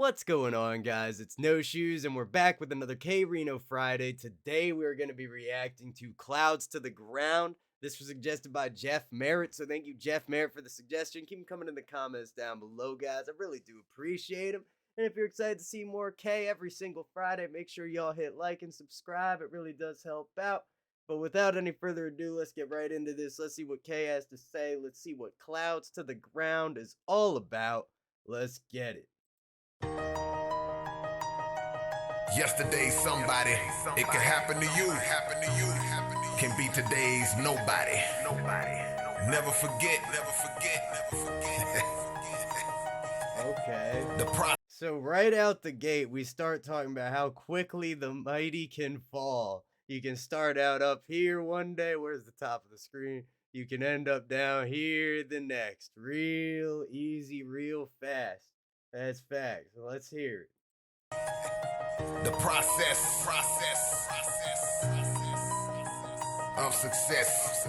What's going on, guys? It's No Shoes, and we're back with another K-Rino Friday. Today, we're going to be reacting to Clouds to the Ground. This was suggested by Jeff Merritt, so thank you, Jeff Merritt, for the suggestion. Keep them coming in the comments down below, guys. I really do appreciate them. And if you're excited to see more K every single Friday, make sure y'all hit like and subscribe. It really does help out. But without any further ado, let's get right into this. Let's see what K has to say. Let's see what Clouds to the Ground is all about. Let's get it. Yesterday's somebody, it can happen to you. Can be today's nobody. Never forget. Okay. The pro. So right out the gate, we start talking about how quickly the mighty can fall. You can start out up here one day. Where's the top of the screen? You can end up down here the next. Real easy, real fast. That's facts. So let's hear it. The process of success.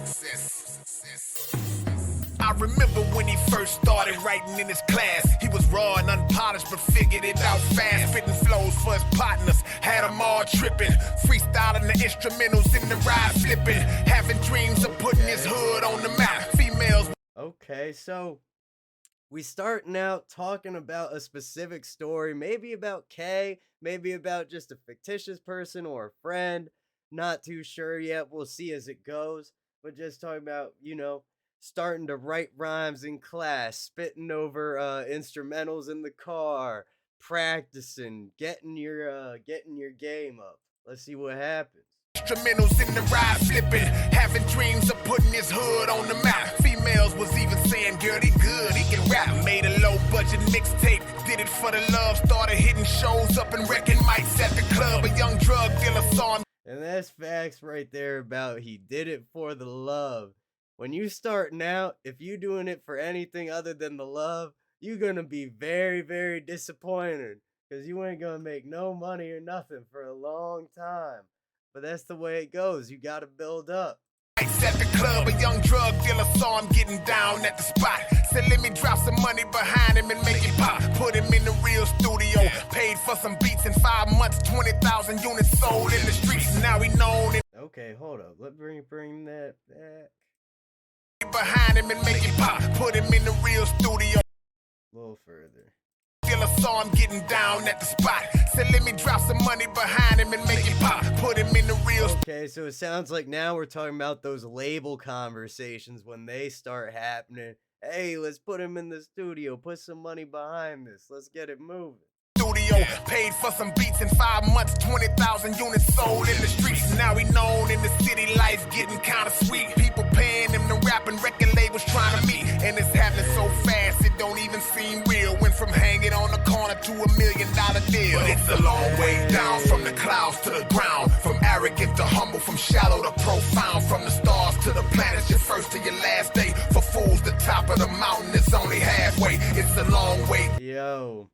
I remember when he first started writing in his class. He was raw and unpolished, but figured it out fast. Spitting flows for his partners, had them all tripping. Freestyling the instrumentals in the ride, flipping. Having dreams of putting his hood on the map. Females. Okay, so we starting out talking about a specific story, maybe about K, maybe about just a fictitious person or a friend. Not too sure yet. We'll see as it goes. But just talking about, starting to write rhymes in class, spitting over instrumentals in the car, practicing, getting your game up. Let's see what happens. Instrumentals in the ride, flipping, having dreams of putting his hood on the map. Females was even saying, girl, he good, he can rap. Made a low budget mixtape, did it for the love. Started hitting shows up and wrecking mics at the club. A young drug dealer saw him. And that's facts right there about he did it for the love. When you starting out, if you doing it for anything other than the love, you're gonna be very, very disappointed. Because you ain't gonna make no money or nothing for a long time. But that's the way it goes. You gotta build up. At the club, a young drug dealer saw him getting down at the spot. Said, let me drop some money behind him and make it pop. Put him in the real studio. Paid for some beats in 5 months. 20,000 units sold in the streets. Now he known. Okay, hold up. Let's bring that back. Behind him and make it pop. Put him in the real studio. A little further. Dealer saw him getting down at the spot. Said, let me drop some money behind him and make it pop. Put him in the real. Okay, so it sounds like now we're talking about those label conversations when they start happening. Hey, let's put him in the studio. Put some money behind this. Let's get it moving. Studio. Paid for some beats in 5 months. 20,000 units sold in the streets. Now he known in the city, life getting kind of sweet. People paying him to rap and record labels trying to meet. And it's happening so fast, it don't even seem real. Went from hanging on the corner to $1 million deal. But it's a long way down from the clouds to the ground. From arrogant to humble, from shallow to profound. From the stars to the planets, your first to your last day. For fools, the top of the mountain is only halfway. It's a long way. Yo,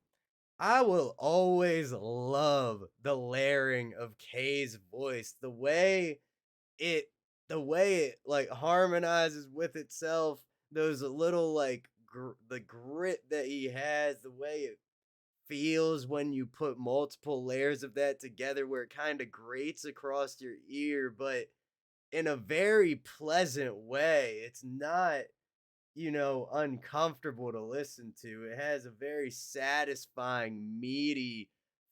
I will always love the layering of K's voice. The way it like harmonizes with itself. Those little like the grit that he has, the way it feels when you put multiple layers of that together, where it kind of grates across your ear, but in a very pleasant way. It's not, uncomfortable to listen to. It has a very satisfying, meaty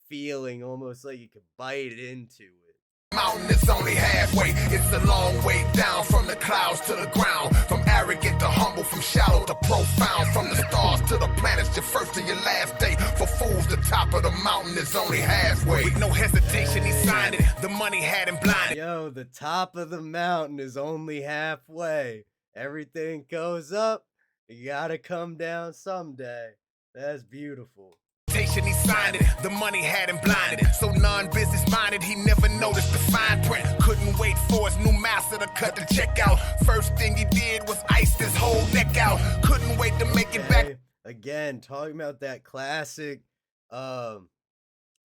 feeling, almost like you could bite into it. Mountain is only halfway. It's a long way down from the clouds to the ground. From arrogant to humble, from shallow to profound. From the stars to the planets, your first to your last day. For fools, the top of the mountain is only halfway. With no hesitation, he signed it. The money had him blinded. Yo, the top of the mountain is only halfway. Everything goes up, you gotta come down someday. That's beautiful. He signed it, the money had him blinded. So non-business minded, he never noticed the fine print. Couldn't wait for his new master to cut the check out. First thing he did was ice his whole neck out. Couldn't wait to make it back. Again, talking about that classic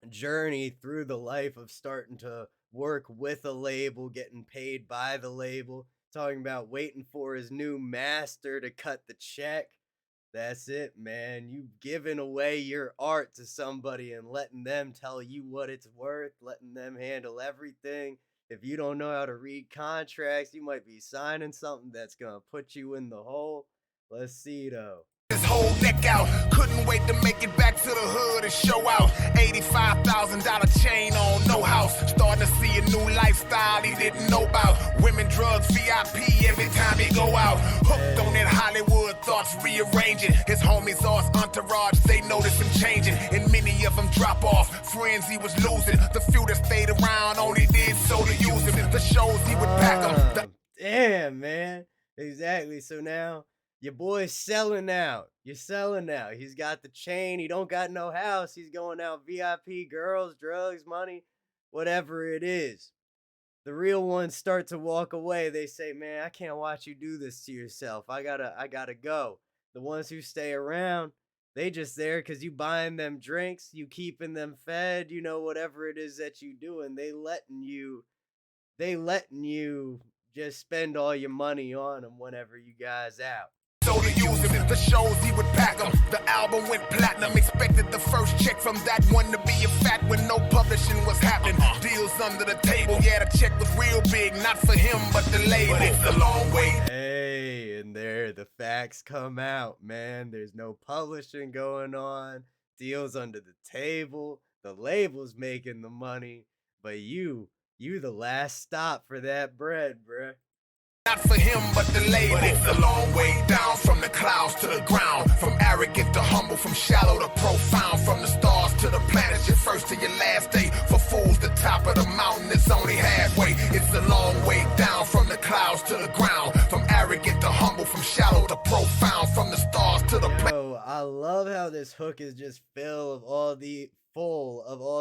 journey through the life of starting to work with a label, getting paid by the label. Talking about waiting for his new master to cut the check. That's it, man. You giving away your art to somebody and letting them tell you what it's worth, letting them handle everything. If you don't know how to read contracts, you might be signing something that's gonna put you in the hole. Let's see though. His whole neck out, couldn't wait to make it back to the hood and show out. $85,000 chain on, no house. Starting to see a new lifestyle he didn't know about. Women, drugs, VIP every time he go out. Hooked on that Hollywood thoughts, rearranging. His homies, all his entourage, they notice him changing. And many of them drop off. Friends he was losing. The few that stayed around only did so to use him. The shows he would pack them. Damn, man. Exactly. So now your boy's selling out. You're selling out. He's got the chain. He don't got no house. He's going out VIP, girls, drugs, money, whatever it is. The real ones start to walk away. They say, "Man, I can't watch you do this to yourself. I gotta go." The ones who stay around, they just there because you buying them drinks, you keeping them fed, you know, whatever it is that you doing. They letting you just spend all your money on them whenever you guys out. So to use him, the shows he would pack them. The album went platinum. Expected the first check from that one to be a fat when no publishing was happening. Deals under the table, yeah, the check was real big. Not for him, but the label. But it's a long way. Hey, and there the facts come out, man. There's no publishing going on. Deals under the table. The label's making the money, but you the last stop for that bread, bruh. Not for him, but the label. But it's a long way down from the clouds to the ground. From arrogant to humble, from shallow to profound. From the stars to the planets, your first to your last day. For fools, the top of the mountain is only halfway. It's a long way down from the clouds to the ground. From arrogant to humble, from shallow to profound. From the stars to the planets. Yo, I love how this hook is just full of all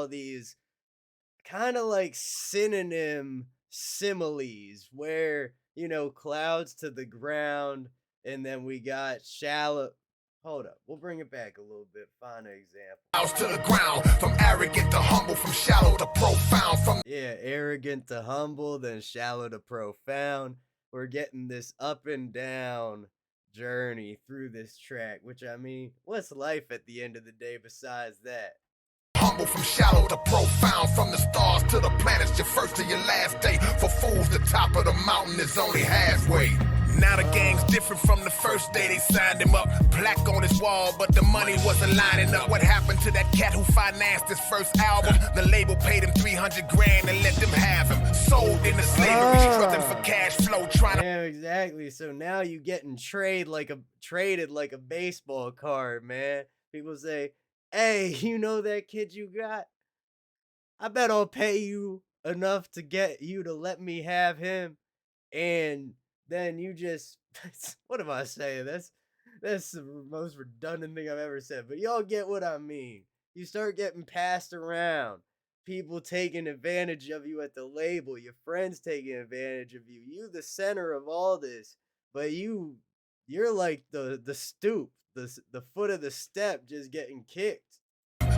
these kind of like synonym similes where, you know, clouds to the ground, and then we got shallow. Hold up, we'll bring it back a little bit. Find an example. Clouds to the ground, from arrogant to humble, from shallow to profound. From arrogant to humble, then shallow to profound. We're getting this up and down journey through this track, which I mean, what's life at the end of the day besides that? humble, from shallow to profound. From the stars to the planets, your first to your last day. For fools, the top of the mountain is only halfway. Now the gang's different from the first day they signed him up. Plaque on his wall, but the money wasn't lining up. What happened to that cat who financed his first album? The label paid him 300 grand and let them have him. Sold into slavery, struggling for cash flow, trying to... Yeah, exactly. So now you getting traded like a baseball card, man. People say, "Hey, you know that kid you got? I bet I'll pay you enough to get you to let me have him." And then you just, what am I saying? That's the most redundant thing I've ever said. But y'all get what I mean. You start getting passed around. People taking advantage of you at the label. Your friends taking advantage of you. You the center of all this. But you're like the stoop, the foot of the step just getting kicked.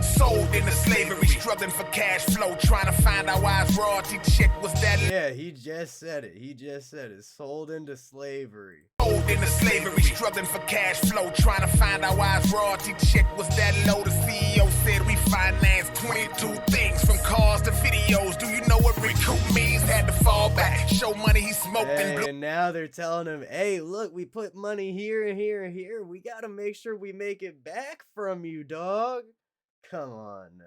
Sold into slavery, struggling for cash flow, trying to find out why his royalty check was that low. Yeah, he just said it. Sold into slavery. Sold into slavery, struggling for cash flow, trying to find out why his royalty check was that low. The CEO said we financed 22 things, from cars to videos. Do you know what recoup means? Had to fall back, show money he smoked and blew. And now they're telling him, "Hey, look, we put money here and here and here. We gotta make sure we make it back from you, dog." Come on now.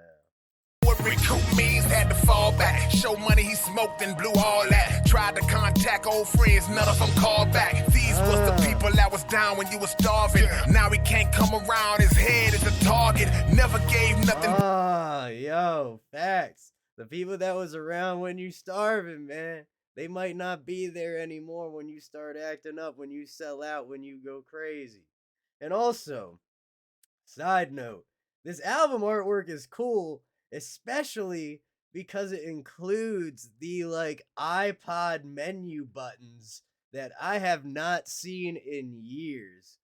What recoup means, had to fall back, show money he smoked and blew all that. Tried to contact old friends, none of them called back. These was the people that was down when you was starving. Now he can't come around, his head is a target. Never gave nothing. Yo, facts. The people that was around when you starving, man, they might not be there anymore when you start acting up, when you sell out, when you go crazy. And also, side note, this album artwork is cool, especially because it includes the like iPod menu buttons that I have not seen in years.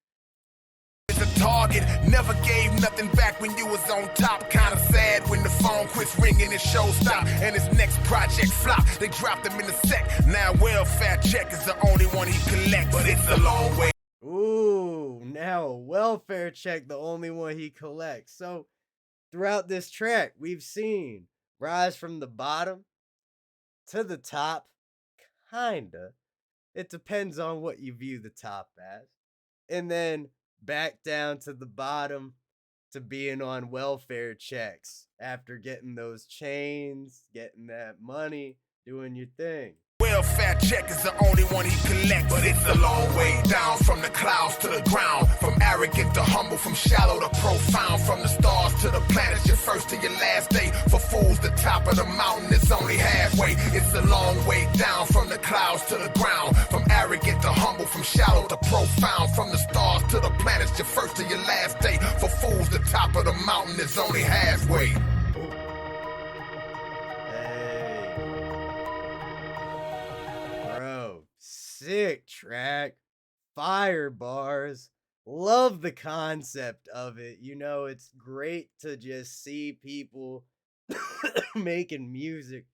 It's a target, never gave nothing back when you was on top. Kinda sad when the phone quits ringing and show stopped, and his next project flopped. They dropped him in the sec. Now welfare check is the only one he collects. But it's a long way. Ooh, now a welfare check, the only one he collects. So throughout this track, we've seen rise from the bottom to the top, kinda. It depends on what you view the top as. And then back down to the bottom to being on welfare checks after getting those chains, getting that money, doing your thing. Welfare check is the only one he collects, but it's a long way down from the clouds to the ground, from arrogant to humble, from shallow to profound, from the stars to the planets, your first to your last day. For fools, the top of the mountain is only halfway. It's a long way down from the clouds to the ground, from arrogant to humble, from shallow to profound, from the stars to the planets, your first to your last day. For fools, the top of the mountain is only halfway. Bro, sick track, fire bars. Love the concept of it. You know, it's great to just see people making music,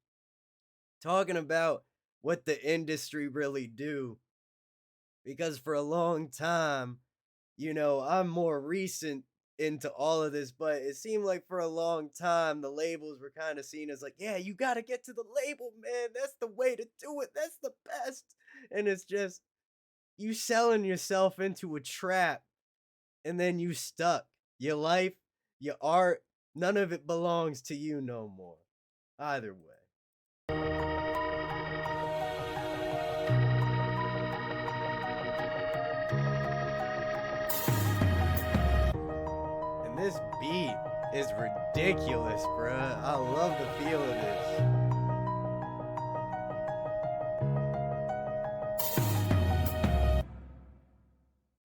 talking about what the industry really do. Because for a long time, you know, I'm more recent into all of this, but it seemed like for a long time the labels were kind of seen as like, yeah, you got to get to the label, man. That's the way to do it. That's the best. And it's just you selling yourself into a trap and then you stuck. Your life, your art, none of it belongs to you no more. Either way. And this beat is ridiculous, bruh. I love the feel of this.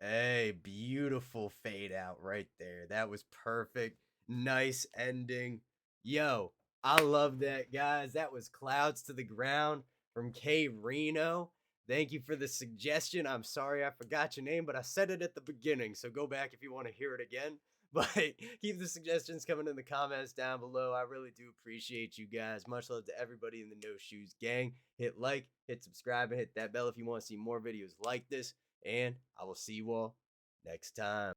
Hey, beautiful fade out right there. That was perfect. Nice ending. Yo, I love that, guys. That was Clouds to the Ground from K-Rino. Thank you for the suggestion. I'm sorry I forgot your name, but I said it at the beginning, so go back if you want to hear it again. But keep the suggestions coming in the comments down below. I really do appreciate you guys. Much love to everybody in the No Shoes gang. Hit like, hit subscribe, and hit that bell if you want to see more videos like this. And I will see you all next time.